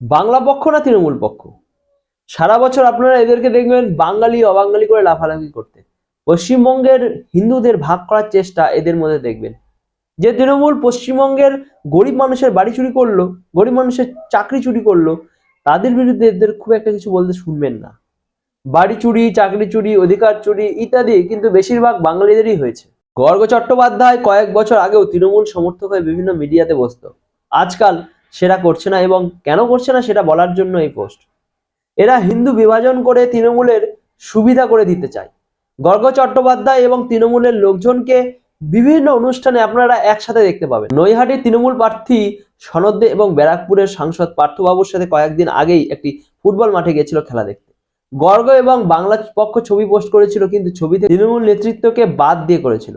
বাংলা পক্ষ না তৃণমূল পক্ষ? সারা বছর আপনারা এদেরকে দেখবেন বাঙালি অবাঙালি করে লাফালাফি করতে। পশ্চিমবঙ্গের হিন্দুদের ভাগ করার চেষ্টা এদের মধ্যে দেখবেন। যে তৃণমূল পশ্চিমবঙ্গের গরিব মানুষের বাড়ি চুরি করলো, গরিব মানুষের চাকরি চুরি করলো, তাদের বিরুদ্ধে এদের খুব একটা কিছু বলতে শুনবেন না। বাড়ি চুরি, চাকরি চুরি, অধিকার চুরি ইত্যাদি কিন্তু বেশিরভাগ বাঙালিদেরই হয়েছে। গর্গ চট্টোপাধ্যায় কয়েক বছর আগেও তৃণমূল সমর্থক হয়ে বিভিন্ন মিডিয়াতে বসতো। আজকাল সেটা করছে না, এবং কেন করছে না সেটা বলার জন্য এই পোস্ট। এরা হিন্দু বিভাজন করে তৃণমূলের সুবিধা করে দিতে চায়। গর্গ চট্টোপাধ্যায় এবং তৃণমূলের লোকজনকে বিভিন্ন অনুষ্ঠানে আপনারা একসাথে দেখতে পাবেন। নৈহাটির তৃণমূল প্রার্থী সনদ দে এবং ব্যারাকপুরের সাংসদ পার্থবাবুর সাথে কয়েকদিন আগেই একটি ফুটবল মাঠে গিয়েছিল খেলা দেখতে। গর্গ এবং বাংলা পক্ষ ছবি পোস্ট করেছিল, কিন্তু ছবিতে তৃণমূল নেতৃত্বকে বাদ দিয়ে করেছিল।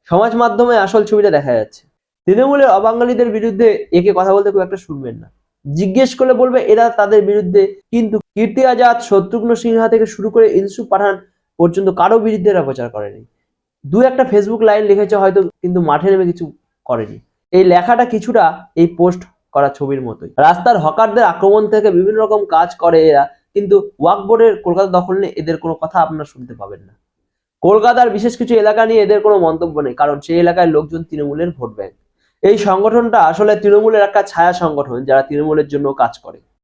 সমাজ মাধ্যমে আসল ছবিটা দেখা যাচ্ছে। তৃণমূলের অবাঙালিদের বিরুদ্ধে একে কথা বলতে খুব একটা শুনবেন না। জিজ্ঞেস করলে বলবে এরা তাদের বিরুদ্ধে, কিন্তু কীর্তি আজাদ, শত্রুঘ্ন সিনহা থেকে শুরু করে ইনসু পাঠান পর্যন্ত কারো বিরুদ্ধে এরা প্রচার করেনি। দু একটা ফেসবুক লাইন লিখেছে হয়তো, কিন্তু মাঠে নেমে কিছু করেনি। এই লেখাটা কিছুটা এই পোস্ট করা ছবির মতোই। রাস্তার হকারদের আক্রমণ থেকে বিভিন্ন রকম কাজ করে এরা, কিন্তু ওয়াকফ বোর্ডের কলকাতা দখল নিয়ে এদের কোনো কথা আপনারা শুনতে পাবেন না। কলকাতার বিশেষ কিছু এলাকা নিয়ে এদের কোনো মন্তব্য নেই, কারণ সেই এলাকায় লোকজন তৃণমূলের ভোট ব্যাংক। এই সংগঠনটা আসলে তৃণমূলের একটা ছায়া সংগঠন, যারা তৃণমূলের জন্য কাজ করে।